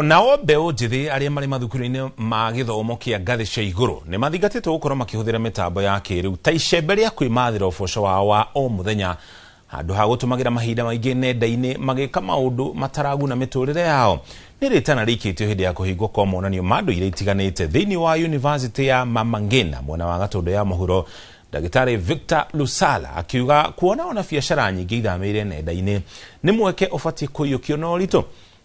Nao mbeũ njithi aria mari mathukuru-ini ma githomo kia ngathi cia iguru ni mathingatitwo gukorwo makihũthĩra mitambo ya kĩrĩu ta icembe ria kwĩmathĩra ũboco wao wa o mũthenya handũ ha gũtũmagĩra mahinda maingĩ nenda-inĩ magĩka maũndũ mataraguna mĩtũrĩre yao. Nĩ rĩtana rĩikĩtio hĩndĩ ya kũhingwo kwa monanio ma ndũire itiganĩte thĩinĩ wa University ya Mama Ngina mwena wa Gatũndũ ya mũhuro. Ndagĩtarĩ Victor Lusala akiuga kuona ona biacara nyingĩ ithamĩire nenda-inĩ nĩ mweke ũbatiĩ kũiyũkio na ũritũ.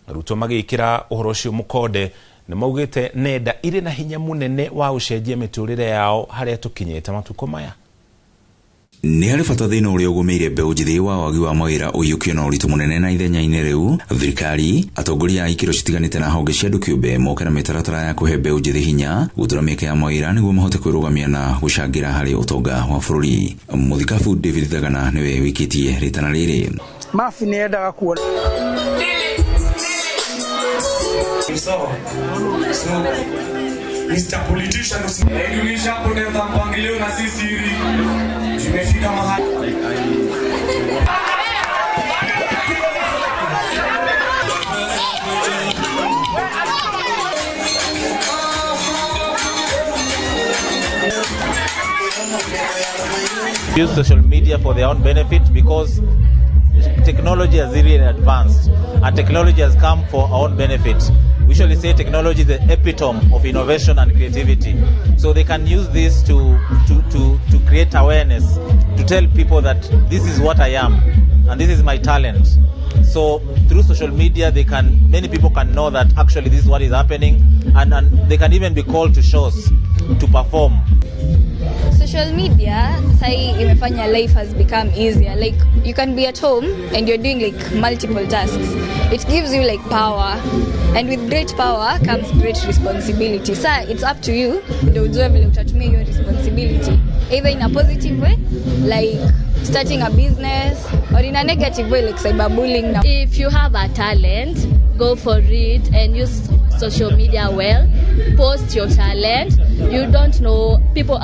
Arutwo magĩkĩra ũhoro ũcio mũkonde nĩ maugĩte nenda irĩ na hinya mũnene wa gũcenjia mĩtũrĩre yao harĩa tũkinyĩte matukũ maya. Nĩ harĩ bata thĩna ũrĩa ũgũmĩire mbeũ njĩthĩ wa wagi wa mawĩra ũiyũkio na ũritũ mũnene na ithenya-inĩ rĩu. Thirikari, atongoria a ikĩro citiganĩte na honge cia andũ kĩũmbe moke na mĩtaratara ya kũhe mbeũ njĩthĩ hinya gũtũra mĩeke ya mawĩra nĩguo mahote kwĩrũgamia na gũcangĩra harĩ ũtonga wa bũrũri. Mũthikabu David Thagana nĩwe wĩkĩtie rĩtana rĩrĩ. Mafi nĩ endaga kuona Mr. Politician usinisha poteza mpangilio na sisi tumefika mahali. Use social media for their own benefit because technology has really advanced and technology has come for our own benefit. We usually say technology is the epitome of innovation and creativity. So they can use this to create awareness, to tell people that this is what I am and this is my talent. So through social media, many people can know that actually this is what is happening, and they can even be called to shows to perform. Social media, imefanya life has become easier. Like you can be at home and you're doing like multiple tasks. It gives you like power, and with great power comes great responsibility. So it's up to you to utatumia your responsibility, either in a positive way, like starting a business, or in a negative way, like cyberbullying. If you have a talent, go for it and use social media well. Post your talent. You don't know, people are